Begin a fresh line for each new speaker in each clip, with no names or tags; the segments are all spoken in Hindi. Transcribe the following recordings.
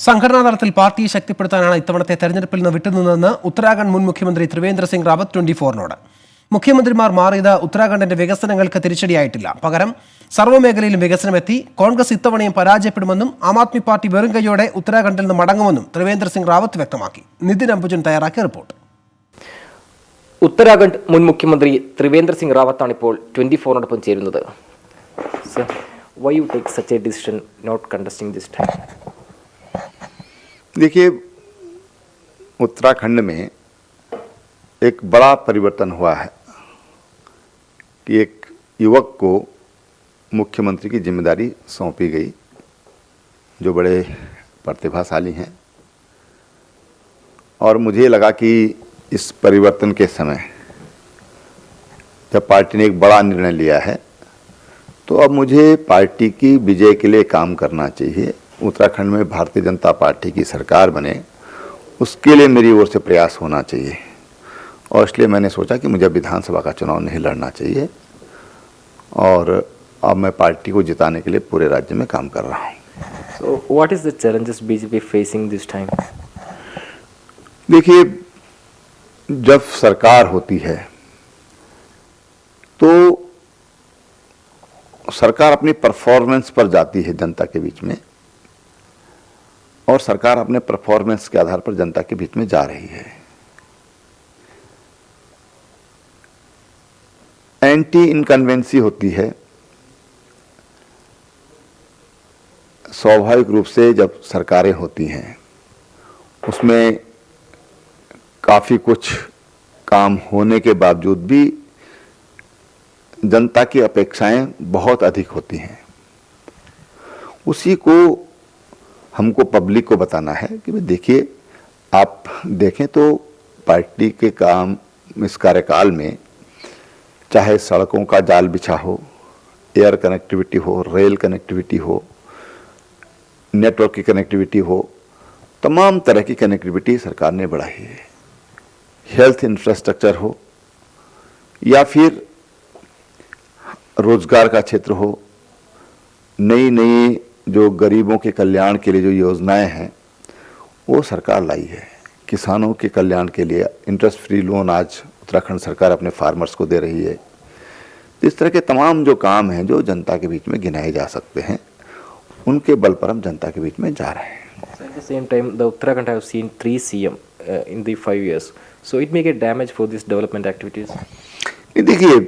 സംഘടനാ തലത്തിൽ പാർട്ടിയെ ശക്തിപ്പെടുത്താനാണ് ഇത്തവണത്തെ തെരഞ്ഞെടുപ്പിൽ നിന്ന് വിട്ടുനിന്നതെന്ന് ഉത്തരാഖണ്ഡ് മുൻ മുഖ്യമന്ത്രി ത്രിവേന്ദ്ര സിംഗ് റാവത്ത് 24-നോട്. മുഖ്യമന്ത്രിമാർ മാറിയത് ഉത്തരാഖണ്ഡിന്റെ വികസനങ്ങൾക്ക് തിരിച്ചടിയായിട്ടില്ല. പകരം സർവ്വമേഖലയിലും വികസനമെത്തി. കോൺഗ്രസ് ഇത്തവണയും പരാജയപ്പെടുമെന്നും ആം ആദ്മി പാർട്ടി വെറും കൈയോടെ ഉത്തരാഖണ്ഡിൽ നിന്ന് മടങ്ങുമെന്നും ത്രിവേന്ദ്ര സിംഗ് റാവത്ത് വ്യക്തമാക്കി. നിതിൻ അംബുജൻ തയ്യാറാക്കിയ റിപ്പോർട്ട്.
ഉത്തരാഖണ്ഡ് മുൻ മുഖ്യമന്ത്രി ത്രിവേന്ദ്ര സിംഗ് റാവത്താണ് ഇപ്പോൾ 24-നോടൊപ്പം ചേരുന്നത്. Why you take such a decision not contesting this time?
देखिए, उत्तराखंड में एक बड़ा परिवर्तन हुआ है कि एक युवक को मुख्यमंत्री की जिम्मेदारी सौंपी गई, जो बड़े प्रतिभाशाली हैं, और मुझे लगा कि इस परिवर्तन के समय जब पार्टी ने एक बड़ा निर्णय लिया है तो अब मुझे पार्टी की विजय के लिए काम करना चाहिए। उत्तराखंड में भारतीय जनता पार्टी की सरकार बने, उसके लिए मेरी ओर से प्रयास होना चाहिए, और इसलिए मैंने सोचा कि मुझे विधानसभा का चुनाव नहीं लड़ना चाहिए, और अब मैं पार्टी को जिताने के लिए पूरे राज्य में काम कर रहा हूँ.
So what is the challenges BJP facing this time?
देखिए, जब सरकार होती है तो सरकार अपनी परफॉर्मेंस पर जाती है जनता के बीच में, और सरकार अपने परफॉर्मेंस के आधार पर जनता के बीच में जा रही है. एंटी इनकन्वेंसी होती है. स्वाभाविक रूप से जब सरकारें होती हैं उसमें काफ़ी कुछ काम होने के बावजूद भी जनता की अपेक्षाएं बहुत अधिक होती हैं. उसी को हमको पब्लिक को बताना है कि भाई देखिए, आप देखें तो पार्टी के काम इस कार्यकाल में चाहे सड़कों का जाल बिछा हो, एयर कनेक्टिविटी हो, रेल कनेक्टिविटी हो, नेटवर्क की कनेक्टिविटी हो, तमाम तरह की कनेक्टिविटी सरकार ने बढ़ाई है. हेल्थ इंफ्रास्ट्रक्चर हो या फिर रोजगार का क्षेत्र हो, नई नई जो गरीबों के कल्याण के लिए जो योजनाएं हैं वो सरकार लाई है. किसानों के कल्याण के लिए इंटरेस्ट फ्री लोन आज उत्तराखंड सरकार अपने फार्मर्स को दे रही है. इस तरह के तमाम जो काम हैं जो जनता के बीच में गिनाए जा सकते हैं, उनके बल पर हम जनता के बीच में जा रहे हैं.
At the same time, the Uttarakhand have seen 3 CM in the 5 years. So it may get damage for these development activities.
देखिए,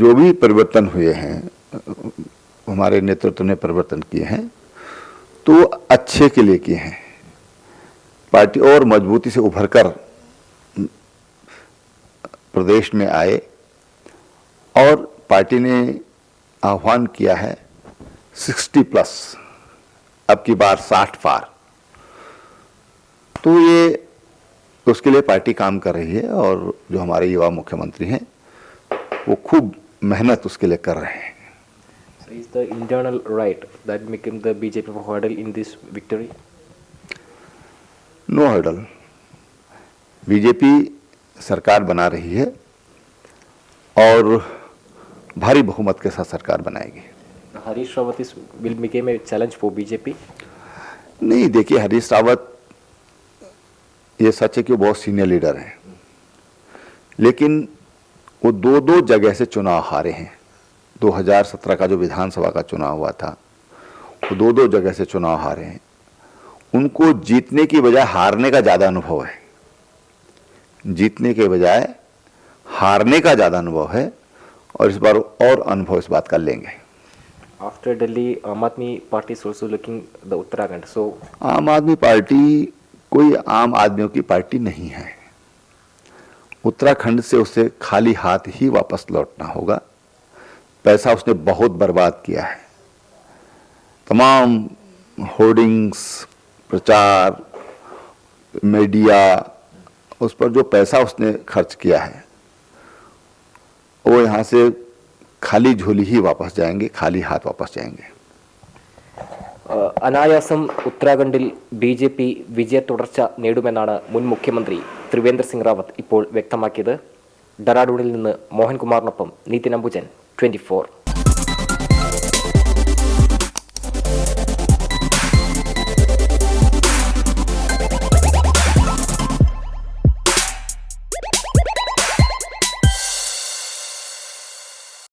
जो भी परिवर्तन हुए हैं, हमारे नेतृत्व ने परिवर्तन किए हैं तो अच्छे के लिए किए हैं. पार्टी और मजबूती से उभरकर प्रदेश में आए, और पार्टी ने आह्वान किया है 60+, अब की बार 60 पार. तो ये उसके लिए पार्टी काम कर रही है, और जो हमारे युवा मुख्यमंत्री हैं वो खूब मेहनत उसके लिए कर रहे हैं.
So is the internal right that became the BJP hurdle in this victory?
No hurdle. BJP सरकार बना रही है और भारी बहुमत के साथ सरकार बनाएगी.
Harish Rawat will become a challenge for BJP?
नहीं, देखिए, हरीश रावत, ये सच है कि वो बहुत सीनियर लीडर हैं, लेकिन वो दो जगह से चुनाव हारे हैं. 2017 का जो विधानसभा का चुनाव हुआ था, वो दो जगह से चुनाव हारे हैं. उनको जीतने की बजाय हारने का ज़्यादा अनुभव है. जीतने के बजाय हारने का ज़्यादा अनुभव है, और इस बार और अनुभव इस बात का लेंगे.
After Delhi, Aam Aadmi Party is also looking the Uttarakhand. So
आम आदमी पार्टी कोई आम आदमियों की पार्टी नहीं है. उत्तराखंड से उसे खाली हाथ ही वापस लौटना होगा. पैसा उसने बहुत बर्बाद किया है. तमाम होर्डिंग्स, प्रचार, मीडिया, उस पर जो पैसा उसने खर्च किया है वो यहाँ से खाली झोली ही वापस जाएंगे, खाली हाथ वापस जाएंगे.
അനായാസം ഉത്തരാഖണ്ഡിൽ BJP വിജയ തുടർച്ച നേടുമെന്നാണ് മുൻ മുഖ്യമന്ത്രി ത്രിവേന്ദ്ര സിംഗ് റാവത്ത് ഇപ്പോൾ വ്യക്തമാക്കിയത്. ഡെറാഡൂണിൽ നിന്ന് മോഹൻകുമാറിനൊപ്പം നിതിൻ അംബുജൻ, 24.